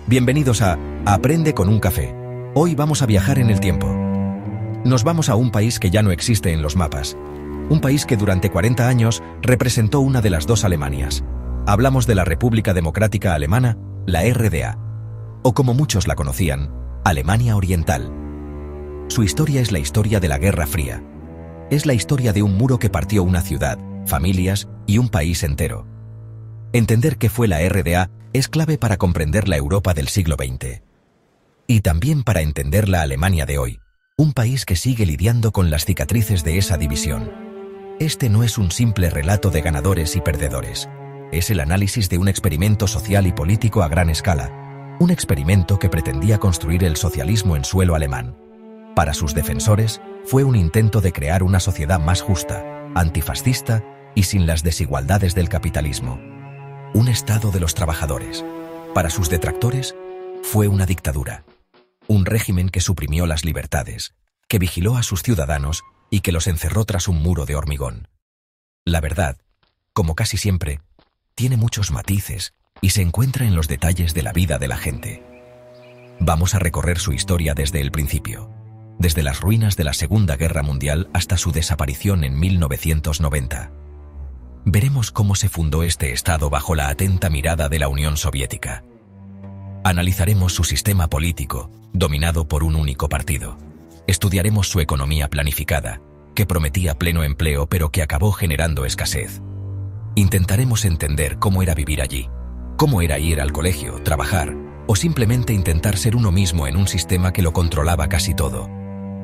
Bienvenidos a Aprende con un café. Hoy vamos a viajar en el tiempo. Nos vamos a un país que ya no existe en los mapas. Un país que durante 40 años representó una de las dos Alemanias. Hablamos de la República Democrática Alemana, la RDA. O como muchos la conocían, Alemania Oriental. Su historia es la historia de la Guerra Fría. Es la historia de un muro que partió una ciudad, familias y un país entero. Entender qué fue la RDA es clave para comprender la Europa del siglo XX. Y también para entender la Alemania de hoy, un país que sigue lidiando con las cicatrices de esa división. Este no es un simple relato de ganadores y perdedores. Es el análisis de un experimento social y político a gran escala. Un experimento que pretendía construir el socialismo en suelo alemán. Para sus defensores, fue un intento de crear una sociedad más justa, antifascista y sin las desigualdades del capitalismo. Un Estado de los trabajadores. Para sus detractores, fue una dictadura. Un régimen que suprimió las libertades, que vigiló a sus ciudadanos y que los encerró tras un muro de hormigón. La verdad, como casi siempre, tiene muchos matices y se encuentra en los detalles de la vida de la gente. Vamos a recorrer su historia desde el principio, desde las ruinas de la Segunda Guerra Mundial hasta su desaparición en 1990. Veremos cómo se fundó este Estado bajo la atenta mirada de la Unión Soviética. Analizaremos su sistema político, dominado por un único partido. Estudiaremos su economía planificada, que prometía pleno empleo pero que acabó generando escasez. Intentaremos entender cómo era vivir allí, cómo era ir al colegio, trabajar, o simplemente intentar ser uno mismo en un sistema que lo controlaba casi todo.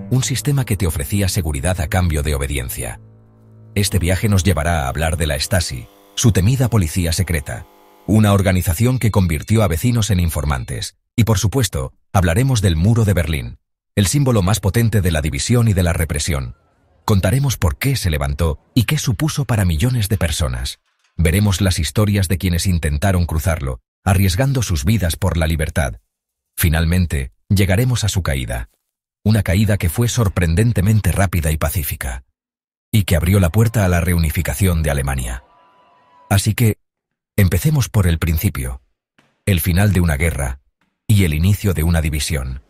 Un sistema que te ofrecía seguridad a cambio de obediencia. Este viaje nos llevará a hablar de la Stasi, su temida policía secreta, una organización que convirtió a vecinos en informantes. Y por supuesto, hablaremos del Muro de Berlín, el símbolo más potente de la división y de la represión. Contaremos por qué se levantó y qué supuso para millones de personas. Veremos las historias de quienes intentaron cruzarlo, arriesgando sus vidas por la libertad. Finalmente, llegaremos a su caída. Una caída que fue sorprendentemente rápida y pacífica. Y que abrió la puerta a la reunificación de Alemania. Así que, empecemos por el principio, el final de una guerra y el inicio de una división.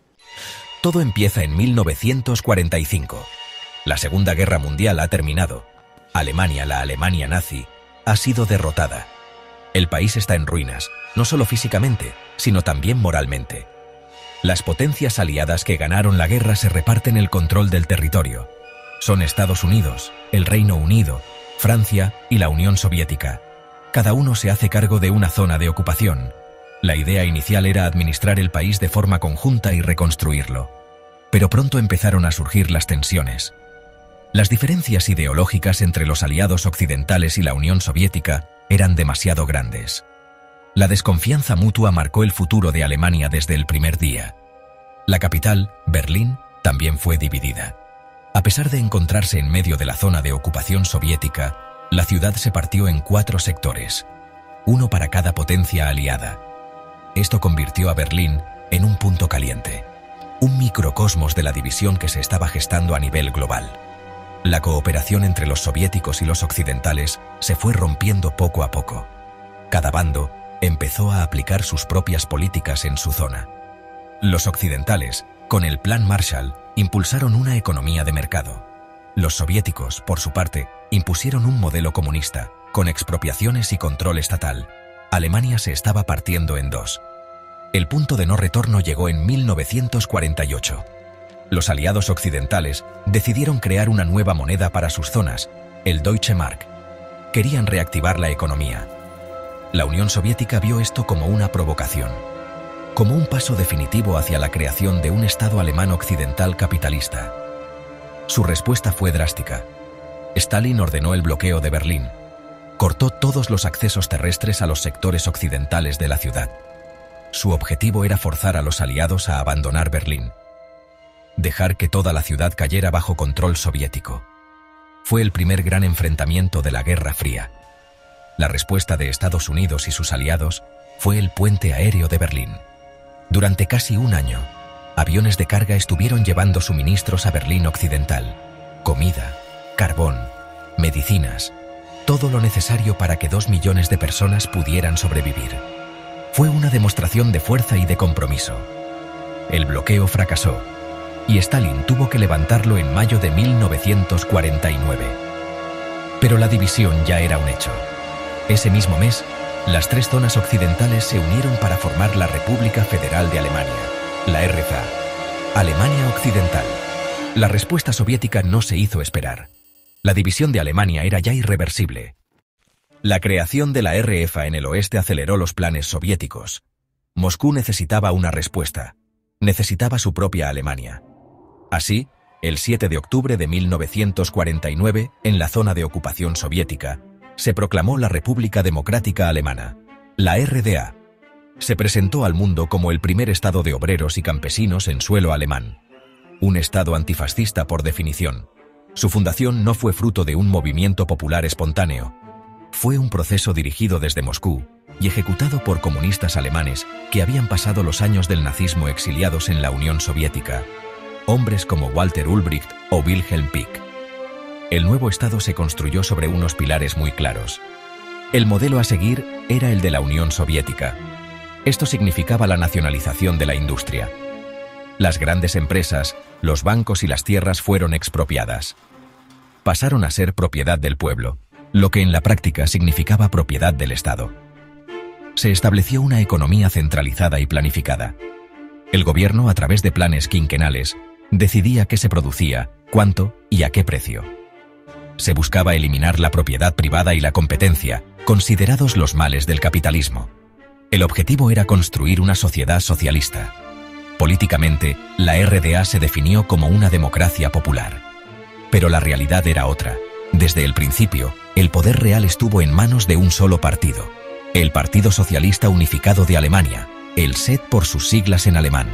Todo empieza en 1945. La Segunda Guerra Mundial ha terminado. Alemania, la Alemania nazi, ha sido derrotada. El país está en ruinas, no solo físicamente, sino también moralmente. Las potencias aliadas que ganaron la guerra se reparten el control del territorio. Son Estados Unidos, el Reino Unido, Francia y la Unión Soviética. Cada uno se hace cargo de una zona de ocupación. La idea inicial era administrar el país de forma conjunta y reconstruirlo. Pero pronto empezaron a surgir las tensiones. Las diferencias ideológicas entre los aliados occidentales y la Unión Soviética eran demasiado grandes. La desconfianza mutua marcó el futuro de Alemania desde el primer día. La capital, Berlín, también fue dividida. A pesar de encontrarse en medio de la zona de ocupación soviética, la ciudad se partió en 4 sectores, uno para cada potencia aliada. Esto convirtió a Berlín en un punto caliente, un microcosmos de la división que se estaba gestando a nivel global. La cooperación entre los soviéticos y los occidentales se fue rompiendo poco a poco. Cada bando empezó a aplicar sus propias políticas en su zona. Los occidentales, con el Plan Marshall, impulsaron una economía de mercado. Los soviéticos, por su parte, impusieron un modelo comunista, con expropiaciones y control estatal. Alemania se estaba partiendo en dos. El punto de no retorno llegó en 1948. Los aliados occidentales decidieron crear una nueva moneda para sus zonas, el Deutsche Mark. Querían reactivar la economía. La Unión Soviética vio esto como una provocación, como un paso definitivo hacia la creación de un Estado alemán occidental capitalista. Su respuesta fue drástica. Stalin ordenó el bloqueo de Berlín. Cortó todos los accesos terrestres a los sectores occidentales de la ciudad. Su objetivo era forzar a los aliados a abandonar Berlín. Dejar que toda la ciudad cayera bajo control soviético. Fue el primer gran enfrentamiento de la Guerra Fría. La respuesta de Estados Unidos y sus aliados fue el puente aéreo de Berlín. Durante casi un año, aviones de carga estuvieron llevando suministros a Berlín Occidental, comida, carbón, medicinas, todo lo necesario para que 2 millones de personas pudieran sobrevivir. Fue una demostración de fuerza y de compromiso. El bloqueo fracasó, y Stalin tuvo que levantarlo en mayo de 1949. Pero la división ya era un hecho. Ese mismo mes, las tres zonas occidentales se unieron para formar la República Federal de Alemania, la RFA, Alemania Occidental. La respuesta soviética no se hizo esperar. La división de Alemania era ya irreversible. La creación de la RFA en el oeste aceleró los planes soviéticos. Moscú necesitaba una respuesta. Necesitaba su propia Alemania. Así, el 7 de octubre de 1949, en la zona de ocupación soviética, se proclamó la República Democrática Alemana, la RDA. Se presentó al mundo como el primer estado de obreros y campesinos en suelo alemán. Un estado antifascista por definición. Su fundación no fue fruto de un movimiento popular espontáneo. Fue un proceso dirigido desde Moscú y ejecutado por comunistas alemanes que habían pasado los años del nazismo exiliados en la Unión Soviética. Hombres como Walter Ulbricht o Wilhelm Pieck. El nuevo Estado se construyó sobre unos pilares muy claros. El modelo a seguir era el de la Unión Soviética. Esto significaba la nacionalización de la industria. Las grandes empresas, los bancos y las tierras fueron expropiadas. Pasaron a ser propiedad del pueblo, lo que en la práctica significaba propiedad del Estado. Se estableció una economía centralizada y planificada. El gobierno, a través de planes quinquenales, decidía qué se producía, cuánto y a qué precio. Se buscaba eliminar la propiedad privada y la competencia, considerados los males del capitalismo. El objetivo era construir una sociedad socialista. Políticamente, la RDA se definió como una democracia popular. Pero la realidad era otra. Desde el principio, el poder real estuvo en manos de un solo partido, el Partido Socialista Unificado de Alemania, el SED por sus siglas en alemán.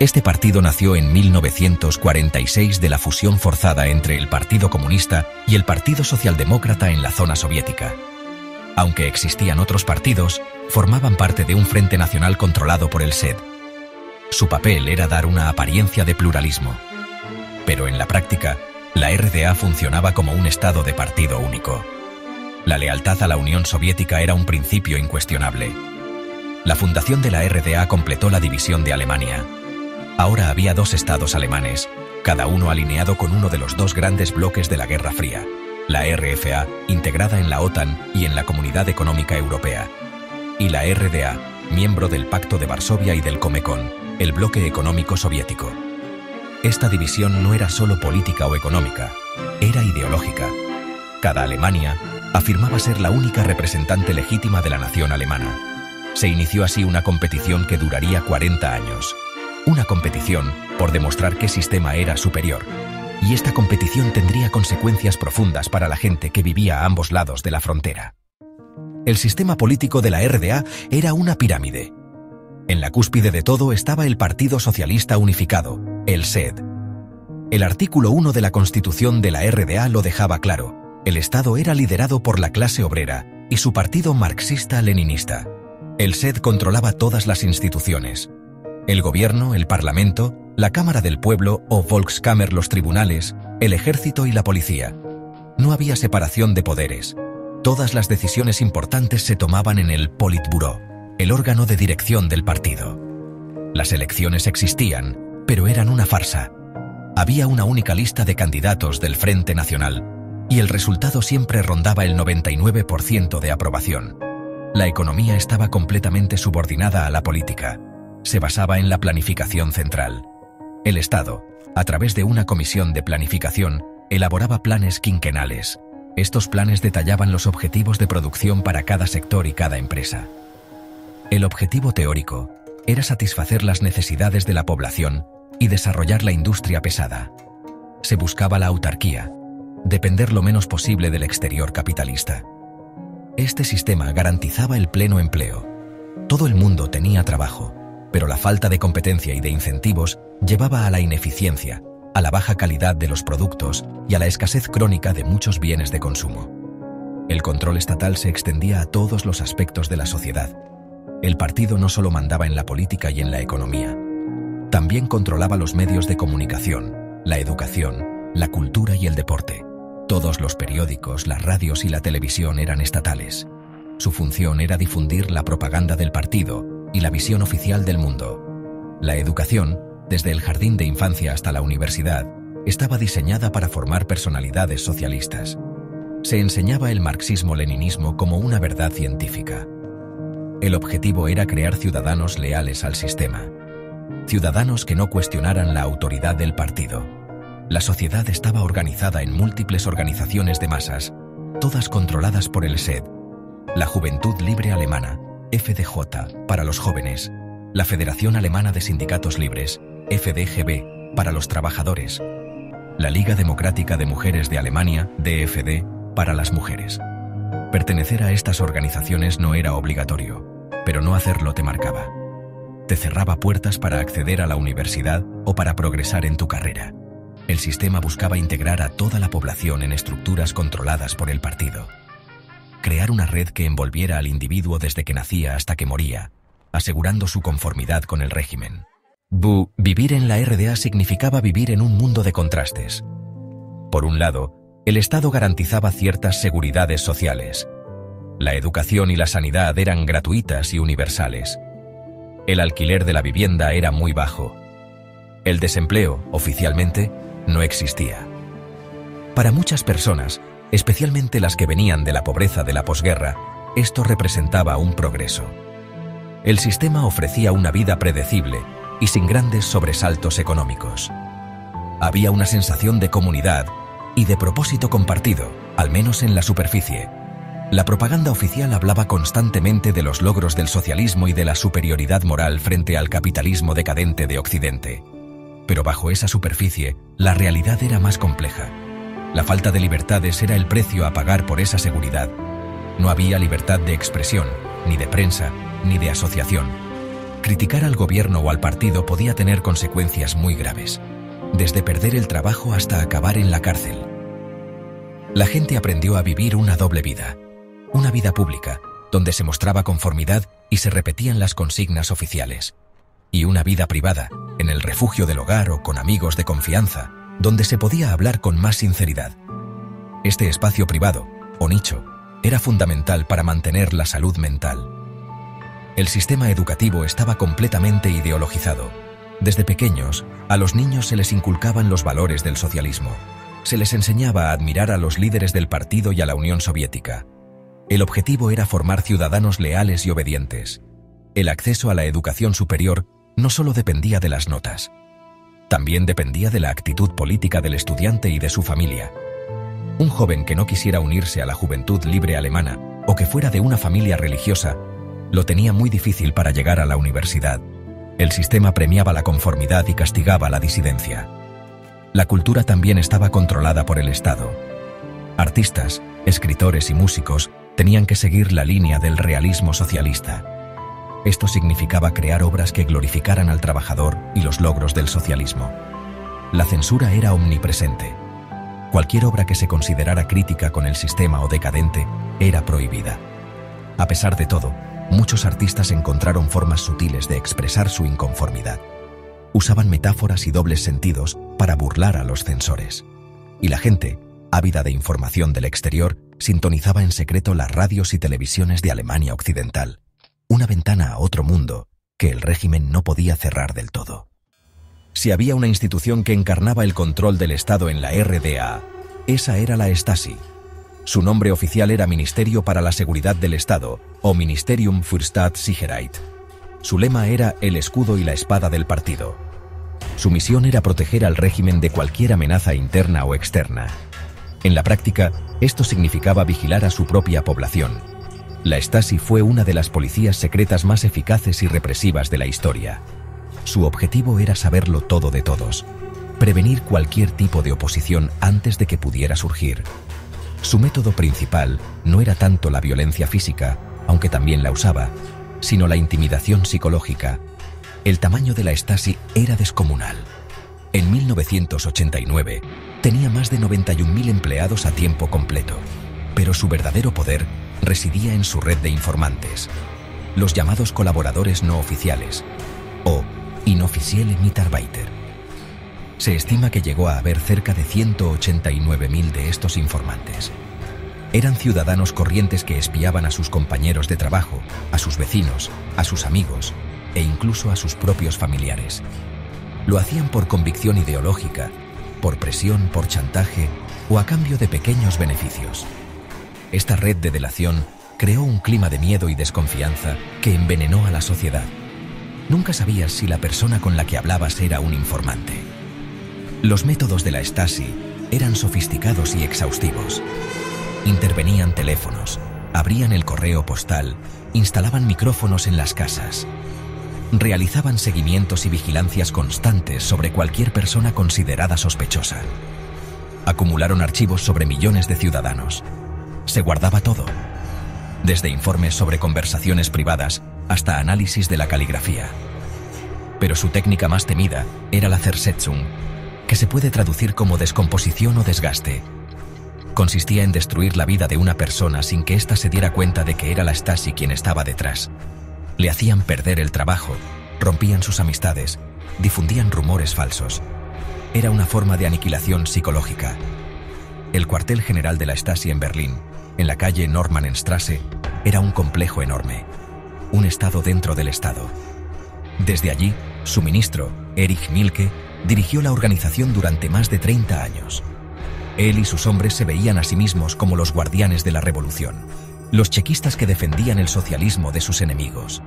Este partido nació en 1946 de la fusión forzada entre el Partido Comunista y el Partido Socialdemócrata en la zona soviética. Aunque existían otros partidos, formaban parte de un frente nacional controlado por el SED. Su papel era dar una apariencia de pluralismo. Pero en la práctica, la RDA funcionaba como un estado de partido único. La lealtad a la Unión Soviética era un principio incuestionable. La fundación de la RDA completó la división de Alemania. Ahora había dos estados alemanes, cada uno alineado con uno de los dos grandes bloques de la Guerra Fría, la RFA, integrada en la OTAN y en la Comunidad Económica Europea, y la RDA, miembro del Pacto de Varsovia y del Comecon, el bloque económico soviético. Esta división no era solo política o económica, era ideológica. Cada Alemania afirmaba ser la única representante legítima de la nación alemana. Se inició así una competición que duraría 40 años. Una competición por demostrar qué sistema era superior. Y esta competición tendría consecuencias profundas para la gente que vivía a ambos lados de la frontera. El sistema político de la RDA era una pirámide. En la cúspide de todo estaba el Partido Socialista Unificado, el SED. El artículo 1 de la Constitución de la RDA lo dejaba claro. El Estado era liderado por la clase obrera y su partido marxista-leninista. El SED controlaba todas las instituciones. El gobierno, el parlamento, la Cámara del Pueblo o Volkskammer, los tribunales, el ejército y la policía. No había separación de poderes. Todas las decisiones importantes se tomaban en el Politburó, el órgano de dirección del partido. Las elecciones existían, pero eran una farsa. Había una única lista de candidatos del Frente Nacional, y el resultado siempre rondaba el 99% de aprobación. La economía estaba completamente subordinada a la política. Se basaba en la planificación central. El Estado, a través de una comisión de planificación, elaboraba planes quinquenales. Estos planes detallaban los objetivos de producción para cada sector y cada empresa. El objetivo teórico era satisfacer las necesidades de la población y desarrollar la industria pesada. Se buscaba la autarquía, depender lo menos posible del exterior capitalista. Este sistema garantizaba el pleno empleo. Todo el mundo tenía trabajo, pero la falta de competencia y de incentivos llevaba a la ineficiencia, a la baja calidad de los productos y a la escasez crónica de muchos bienes de consumo. El control estatal se extendía a todos los aspectos de la sociedad. El partido no solo mandaba en la política y en la economía, también controlaba los medios de comunicación, la educación, la cultura y el deporte. Todos los periódicos, las radios y la televisión eran estatales. Su función era difundir la propaganda del partido y la visión oficial del mundo. La educación, desde el jardín de infancia hasta la universidad, estaba diseñada para formar personalidades socialistas. Se enseñaba el marxismo-leninismo como una verdad científica. El objetivo era crear ciudadanos leales al sistema. Ciudadanos que no cuestionaran la autoridad del partido. La sociedad estaba organizada en múltiples organizaciones de masas, todas controladas por el SED, la Juventud Libre Alemana, FDJ, para los jóvenes, la Federación Alemana de Sindicatos Libres, FDGB, para los trabajadores, la Liga Democrática de Mujeres de Alemania, DFD, para las mujeres. Pertenecer a estas organizaciones no era obligatorio, pero no hacerlo te marcaba. Te cerraba puertas para acceder a la universidad o para progresar en tu carrera. El sistema buscaba integrar a toda la población en estructuras controladas por el partido. Crear una red que envolviera al individuo desde que nacía hasta que moría, asegurando su conformidad con el régimen. Vivir en la RDA significaba vivir en un mundo de contrastes. Por un lado, el Estado garantizaba ciertas seguridades sociales. La educación y la sanidad eran gratuitas y universales. El alquiler de la vivienda era muy bajo. El desempleo, oficialmente, no existía. Para muchas personas, especialmente las que venían de la pobreza de la posguerra, esto representaba un progreso. El sistema ofrecía una vida predecible y sin grandes sobresaltos económicos. Había una sensación de comunidad y de propósito compartido, al menos en la superficie. La propaganda oficial hablaba constantemente de los logros del socialismo y de la superioridad moral frente al capitalismo decadente de Occidente. Pero bajo esa superficie, la realidad era más compleja. La falta de libertades era el precio a pagar por esa seguridad. No había libertad de expresión, ni de prensa, ni de asociación. Criticar al gobierno o al partido podía tener consecuencias muy graves, desde perder el trabajo hasta acabar en la cárcel. La gente aprendió a vivir una doble vida. Una vida pública, donde se mostraba conformidad y se repetían las consignas oficiales. Y una vida privada, en el refugio del hogar o con amigos de confianza, donde se podía hablar con más sinceridad. Este espacio privado, o nicho, era fundamental para mantener la salud mental. El sistema educativo estaba completamente ideologizado. Desde pequeños, a los niños se les inculcaban los valores del socialismo. Se les enseñaba a admirar a los líderes del partido y a la Unión Soviética. El objetivo era formar ciudadanos leales y obedientes. El acceso a la educación superior no solo dependía de las notas. También dependía de la actitud política del estudiante y de su familia. Un joven que no quisiera unirse a la Juventud Libre Alemana o que fuera de una familia religiosa, lo tenía muy difícil para llegar a la universidad. El sistema premiaba la conformidad y castigaba la disidencia. La cultura también estaba controlada por el Estado. Artistas, escritores y músicos tenían que seguir la línea del realismo socialista. Esto significaba crear obras que glorificaran al trabajador y los logros del socialismo. La censura era omnipresente. Cualquier obra que se considerara crítica con el sistema o decadente era prohibida. A pesar de todo, muchos artistas encontraron formas sutiles de expresar su inconformidad. Usaban metáforas y dobles sentidos para burlar a los censores. Y la gente, ávida de información del exterior, sintonizaba en secreto las radios y televisiones de Alemania Occidental, una ventana a otro mundo que el régimen no podía cerrar del todo. Si había una institución que encarnaba el control del Estado en la RDA, esa era la Stasi. Su nombre oficial era Ministerio para la Seguridad del Estado, o Ministerium für Staatssicherheit. Su lema era el escudo y la espada del partido. Su misión era proteger al régimen de cualquier amenaza interna o externa. En la práctica, esto significaba vigilar a su propia población. La Stasi fue una de las policías secretas más eficaces y represivas de la historia. Su objetivo era saberlo todo de todos, prevenir cualquier tipo de oposición antes de que pudiera surgir. Su método principal no era tanto la violencia física, aunque también la usaba, sino la intimidación psicológica. El tamaño de la Stasi era descomunal. En 1989, tenía más de 91.000 empleados a tiempo completo, pero su verdadero poder residía en su red de informantes, los llamados colaboradores no oficiales, o inoffizielle Mitarbeiter. Se estima que llegó a haber cerca de 189.000 de estos informantes. Eran ciudadanos corrientes que espiaban a sus compañeros de trabajo, a sus vecinos, a sus amigos e incluso a sus propios familiares. Lo hacían por convicción ideológica, por presión, por chantaje o a cambio de pequeños beneficios. Esta red de delación creó un clima de miedo y desconfianza que envenenó a la sociedad. Nunca sabías si la persona con la que hablabas era un informante. Los métodos de la Stasi eran sofisticados y exhaustivos. Intervenían teléfonos, abrían el correo postal, instalaban micrófonos en las casas. Realizaban seguimientos y vigilancias constantes sobre cualquier persona considerada sospechosa. Acumularon archivos sobre millones de ciudadanos. Se guardaba todo, desde informes sobre conversaciones privadas hasta análisis de la caligrafía. Pero su técnica más temida era la Zersetzung, que se puede traducir como descomposición o desgaste. Consistía en destruir la vida de una persona sin que ésta se diera cuenta de que era la Stasi quien estaba detrás. Le hacían perder el trabajo, rompían sus amistades, difundían rumores falsos. Era una forma de aniquilación psicológica. El cuartel general de la Stasi en Berlín, en la calle Normannenstrasse, era un complejo enorme, un estado dentro del estado. Desde allí, su ministro, Erich Mielke, dirigió la organización durante más de 30 años. Él y sus hombres se veían a sí mismos como los guardianes de la revolución, los chequistas que defendían el socialismo de sus enemigos.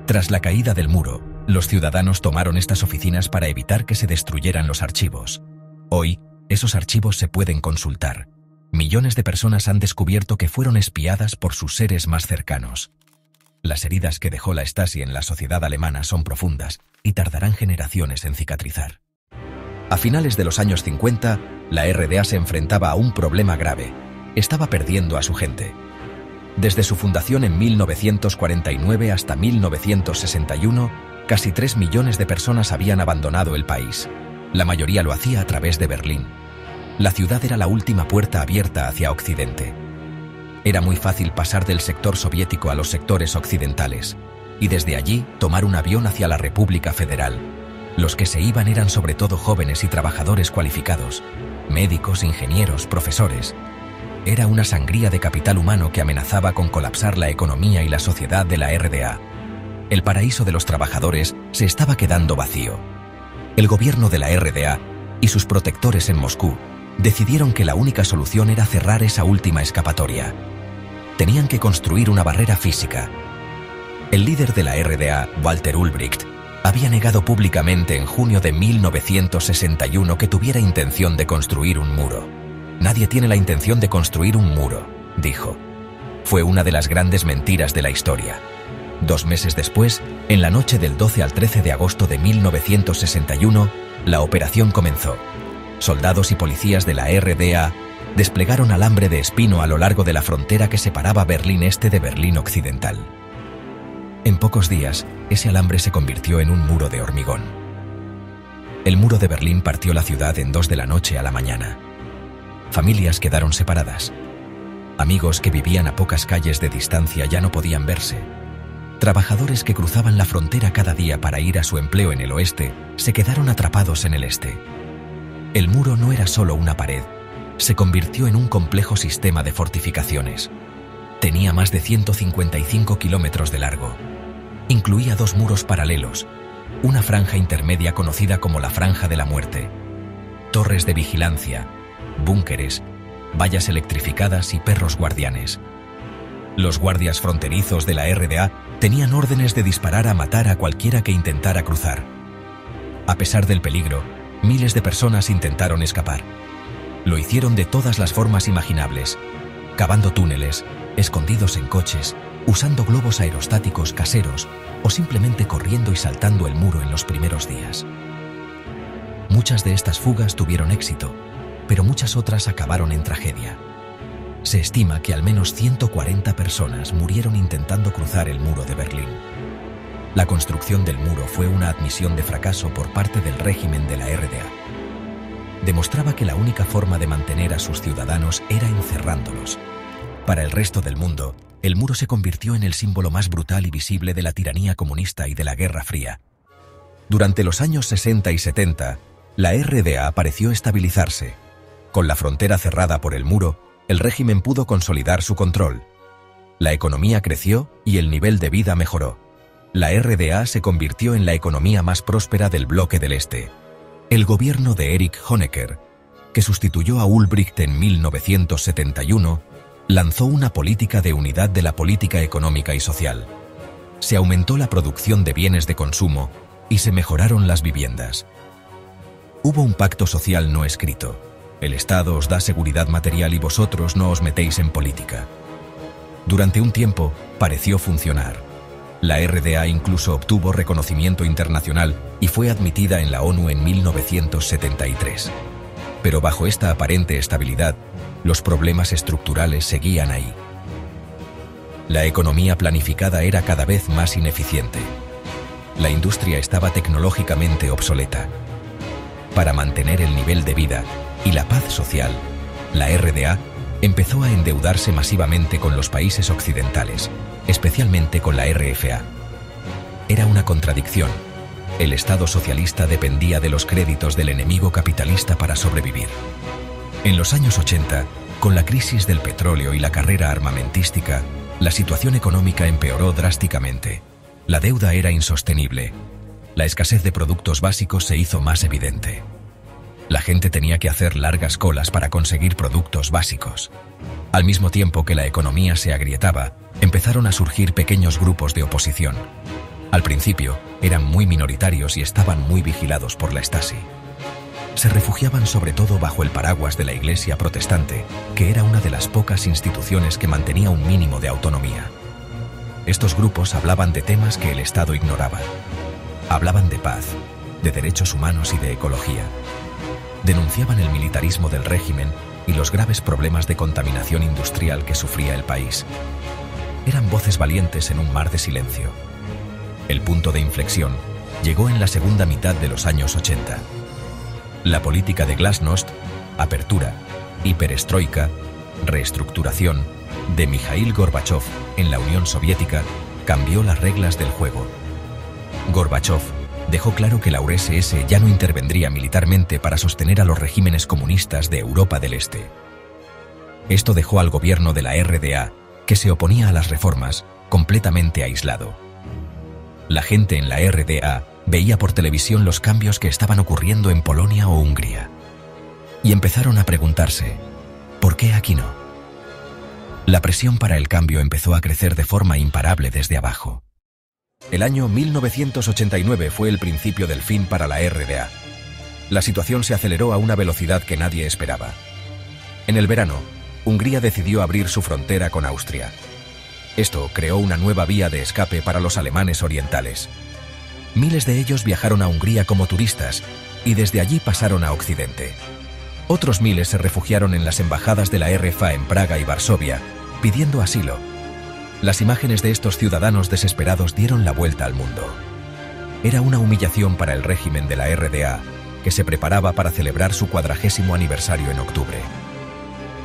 Tras la caída del muro, los ciudadanos tomaron estas oficinas para evitar que se destruyeran los archivos. Hoy, esos archivos se pueden consultar. Millones de personas han descubierto que fueron espiadas por sus seres más cercanos. Las heridas que dejó la Stasi en la sociedad alemana son profundas y tardarán generaciones en cicatrizar. A finales de los años 50, la RDA se enfrentaba a un problema grave. Estaba perdiendo a su gente. Desde su fundación en 1949 hasta 1961, casi 3 millones de personas habían abandonado el país. La mayoría lo hacía a través de Berlín. La ciudad era la última puerta abierta hacia Occidente. Era muy fácil pasar del sector soviético a los sectores occidentales, y desde allí tomar un avión hacia la República Federal. Los que se iban eran sobre todo jóvenes y trabajadores cualificados, médicos, ingenieros, profesores. Era una sangría de capital humano que amenazaba con colapsar la economía y la sociedad de la RDA. El paraíso de los trabajadores se estaba quedando vacío. El gobierno de la RDA y sus protectores en Moscú decidieron que la única solución era cerrar esa última escapatoria. Tenían que construir una barrera física. El líder de la RDA, Walter Ulbricht, había negado públicamente en junio de 1961 que tuviera intención de construir un muro. Nadie tiene la intención de construir un muro, dijo. Fue una de las grandes mentiras de la historia. 2 meses después, en la noche del 12 al 13 de agosto de 1961, la operación comenzó. Soldados y policías de la RDA desplegaron alambre de espino a lo largo de la frontera que separaba Berlín Este de Berlín Occidental. En pocos días, ese alambre se convirtió en un muro de hormigón. El muro de Berlín partió la ciudad en 2 de la noche a la mañana. Familias quedaron separadas. Amigos que vivían a pocas calles de distancia ya no podían verse. Trabajadores que cruzaban la frontera cada día para ir a su empleo en el oeste se quedaron atrapados en el este. El muro no era solo una pared, se convirtió en un complejo sistema de fortificaciones. Tenía más de 155 kilómetros de largo. Incluía 2 muros paralelos, una franja intermedia conocida como la Franja de la Muerte, torres de vigilancia, búnkeres, vallas electrificadas y perros guardianes. Los guardias fronterizos de la RDA tenían órdenes de disparar a matar a cualquiera que intentara cruzar. A pesar del peligro, miles de personas intentaron escapar. Lo hicieron de todas las formas imaginables, cavando túneles, escondidos en coches, usando globos aerostáticos caseros o simplemente corriendo y saltando el muro en los primeros días. Muchas de estas fugas tuvieron éxito, pero muchas otras acabaron en tragedia. Se estima que al menos 140 personas murieron intentando cruzar el muro de Berlín. La construcción del muro fue una admisión de fracaso por parte del régimen de la RDA. Demostraba que la única forma de mantener a sus ciudadanos era encerrándolos. Para el resto del mundo, el muro se convirtió en el símbolo más brutal y visible de la tiranía comunista y de la Guerra Fría. Durante los años 60 y 70, la RDA pareció estabilizarse. Con la frontera cerrada por el muro, el régimen pudo consolidar su control. La economía creció y el nivel de vida mejoró. La RDA se convirtió en la economía más próspera del bloque del Este. El gobierno de Erich Honecker, que sustituyó a Ulbricht en 1971, lanzó una política de unidad de la política económica y social. Se aumentó la producción de bienes de consumo y se mejoraron las viviendas. Hubo un pacto social no escrito. El Estado os da seguridad material y vosotros no os metéis en política. Durante un tiempo pareció funcionar. La RDA incluso obtuvo reconocimiento internacional y fue admitida en la ONU en 1973. Pero bajo esta aparente estabilidad, los problemas estructurales seguían ahí. La economía planificada era cada vez más ineficiente. La industria estaba tecnológicamente obsoleta. Para mantener el nivel de vida y la paz social, la RDA empezó a endeudarse masivamente con los países occidentales, especialmente con la RFA. Era una contradicción. El Estado socialista dependía de los créditos del enemigo capitalista para sobrevivir. En los años 80, con la crisis del petróleo y la carrera armamentística, la situación económica empeoró drásticamente. La deuda era insostenible. La escasez de productos básicos se hizo más evidente. La gente tenía que hacer largas colas para conseguir productos básicos. Al mismo tiempo que la economía se agrietaba, empezaron a surgir pequeños grupos de oposición. Al principio, eran muy minoritarios y estaban muy vigilados por la Stasi. Se refugiaban sobre todo bajo el paraguas de la Iglesia protestante, que era una de las pocas instituciones que mantenía un mínimo de autonomía. Estos grupos hablaban de temas que el Estado ignoraba. Hablaban de paz, de derechos humanos y de ecología. Denunciaban el militarismo del régimen y los graves problemas de contaminación industrial que sufría el país. Eran voces valientes en un mar de silencio. El punto de inflexión llegó en la segunda mitad de los años 80. La política de glasnost, apertura y perestroika, reestructuración, de Mikhail Gorbachov en la Unión Soviética cambió las reglas del juego. Gorbachov dejó claro que la URSS ya no intervendría militarmente para sostener a los regímenes comunistas de Europa del Este. Esto dejó al gobierno de la RDA, que se oponía a las reformas, completamente aislado. La gente en la RDA veía por televisión los cambios que estaban ocurriendo en Polonia o Hungría. Y empezaron a preguntarse, ¿por qué aquí no? La presión para el cambio empezó a crecer de forma imparable desde abajo. El año 1989 fue el principio del fin para la RDA. La situación se aceleró a una velocidad que nadie esperaba. En el verano, Hungría decidió abrir su frontera con Austria. Esto creó una nueva vía de escape para los alemanes orientales. Miles de ellos viajaron a Hungría como turistas y desde allí pasaron a Occidente. Otros miles se refugiaron en las embajadas de la RFA en Praga y Varsovia, pidiendo asilo. Las imágenes de estos ciudadanos desesperados dieron la vuelta al mundo. Era una humillación para el régimen de la RDA, que se preparaba para celebrar su 40º aniversario en octubre.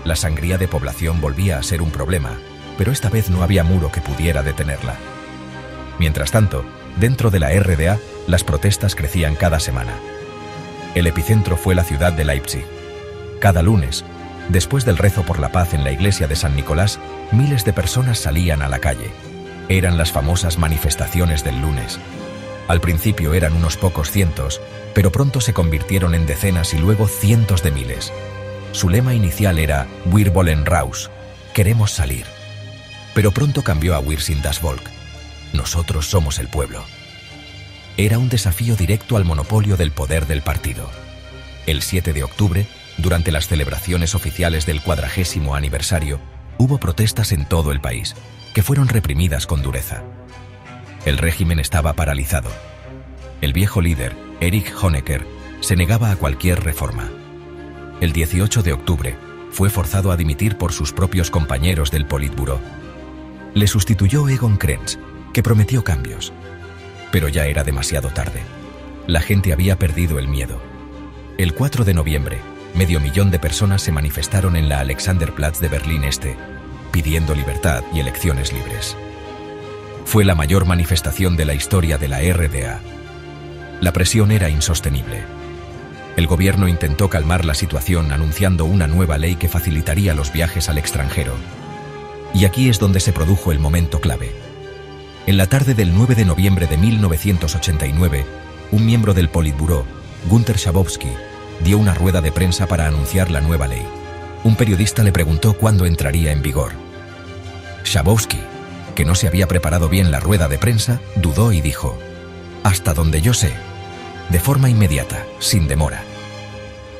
La sangría de población volvía a ser un problema, pero esta vez no había muro que pudiera detenerla. Mientras tanto, dentro de la RDA, las protestas crecían cada semana. El epicentro fue la ciudad de Leipzig. Cada lunes, después del rezo por la paz en la iglesia de San Nicolás, miles de personas salían a la calle. Eran las famosas manifestaciones del lunes. Al principio eran unos pocos cientos, pero pronto se convirtieron en decenas y luego cientos de miles. Su lema inicial era Wir wollen raus, queremos salir. Pero pronto cambió a Wir sind das Volk, nosotros somos el pueblo. Era un desafío directo al monopolio del poder del partido. El 7 de octubre, durante las celebraciones oficiales del 40º aniversario, hubo protestas en todo el país, que fueron reprimidas con dureza. El régimen estaba paralizado. El viejo líder, Erich Honecker, se negaba a cualquier reforma. El 18 de octubre, fue forzado a dimitir por sus propios compañeros del Politburó. Le sustituyó Egon Krenz, que prometió cambios. Pero ya era demasiado tarde. La gente había perdido el miedo. El 4 de noviembre, 500.000 de personas se manifestaron en la Alexanderplatz de Berlín Este, pidiendo libertad y elecciones libres. Fue la mayor manifestación de la historia de la RDA. La presión era insostenible. El gobierno intentó calmar la situación anunciando una nueva ley que facilitaría los viajes al extranjero. Y aquí es donde se produjo el momento clave. En la tarde del 9 de noviembre de 1989, un miembro del Politburó, Günter Schabowski, dio una rueda de prensa para anunciar la nueva ley. Un periodista le preguntó cuándo entraría en vigor. Schabowski, que no se había preparado bien la rueda de prensa, dudó y dijo: «Hasta donde yo sé, de forma inmediata, sin demora».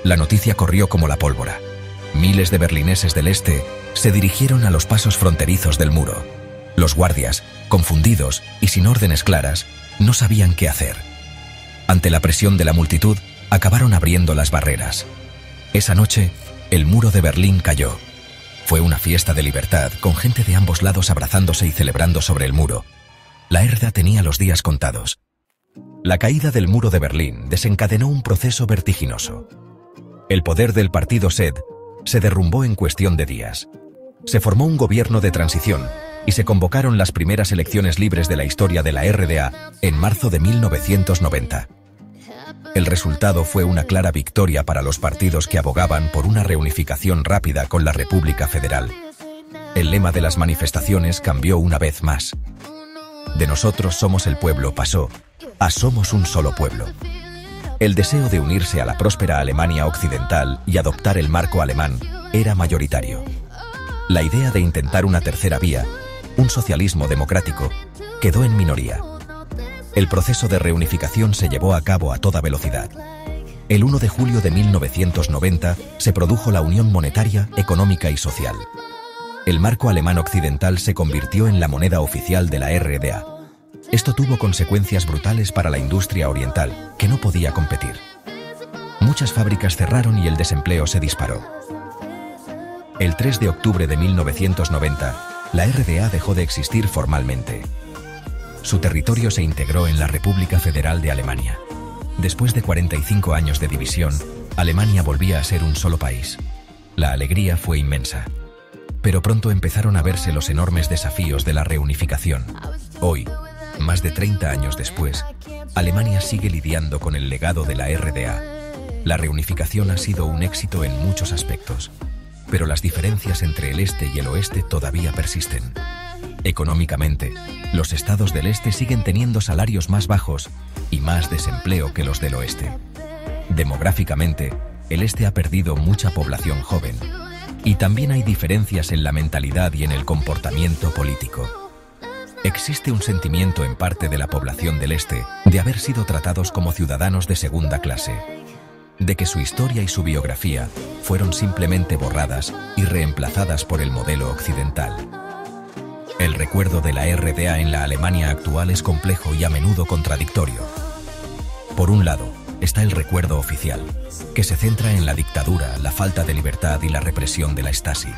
La noticia corrió como la pólvora. Miles de berlineses del este se dirigieron a los pasos fronterizos del muro. Los guardias, confundidos y sin órdenes claras, no sabían qué hacer. Ante la presión de la multitud, acabaron abriendo las barreras. Esa noche, el muro de Berlín cayó. Fue una fiesta de libertad, con gente de ambos lados abrazándose y celebrando sobre el muro. La RDA tenía los días contados. La caída del muro de Berlín desencadenó un proceso vertiginoso. El poder del partido SED se derrumbó en cuestión de días. Se formó un gobierno de transición y se convocaron las primeras elecciones libres de la historia de la RDA en marzo de 1990. El resultado fue una clara victoria para los partidos que abogaban por una reunificación rápida con la República Federal. El lema de las manifestaciones cambió una vez más. De nosotros somos el pueblo pasó a somos un solo pueblo. El deseo de unirse a la próspera Alemania occidental y adoptar el marco alemán era mayoritario. La idea de intentar una tercera vía, un socialismo democrático, quedó en minoría. El proceso de reunificación se llevó a cabo a toda velocidad. El 1 de julio de 1990 se produjo la Unión Monetaria, Económica y Social. El marco alemán occidental se convirtió en la moneda oficial de la RDA. Esto tuvo consecuencias brutales para la industria oriental, que no podía competir. Muchas fábricas cerraron y el desempleo se disparó. El 3 de octubre de 1990, la RDA dejó de existir formalmente. Su territorio se integró en la República Federal de Alemania. Después de 45 años de división, Alemania volvía a ser un solo país. La alegría fue inmensa. Pero pronto empezaron a verse los enormes desafíos de la reunificación. Hoy, más de 30 años después, Alemania sigue lidiando con el legado de la RDA. La reunificación ha sido un éxito en muchos aspectos, pero las diferencias entre el este y el oeste todavía persisten. Económicamente, los estados del este siguen teniendo salarios más bajos y más desempleo que los del oeste. Demográficamente, el este ha perdido mucha población joven, y también hay diferencias en la mentalidad y en el comportamiento político. Existe un sentimiento en parte de la población del este de haber sido tratados como ciudadanos de segunda clase, de que su historia y su biografía fueron simplemente borradas y reemplazadas por el modelo occidental. El recuerdo de la RDA en la Alemania actual es complejo y a menudo contradictorio. Por un lado, está el recuerdo oficial, que se centra en la dictadura, la falta de libertad y la represión de la Stasi.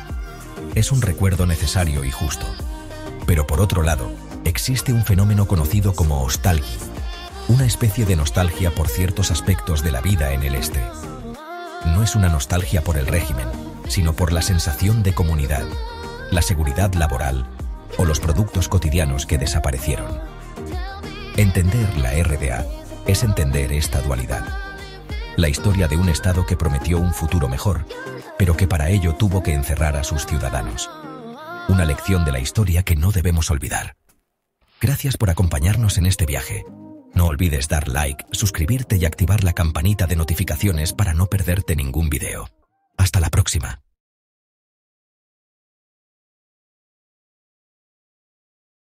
Es un recuerdo necesario y justo. Pero por otro lado, existe un fenómeno conocido como nostalgia, una especie de nostalgia por ciertos aspectos de la vida en el este. No es una nostalgia por el régimen, sino por la sensación de comunidad, la seguridad laboral o los productos cotidianos que desaparecieron. Entender la RDA es entender esta dualidad. La historia de un Estado que prometió un futuro mejor, pero que para ello tuvo que encerrar a sus ciudadanos. Una lección de la historia que no debemos olvidar. Gracias por acompañarnos en este viaje. No olvides dar like, suscribirte y activar la campanita de notificaciones para no perderte ningún video. Hasta la próxima.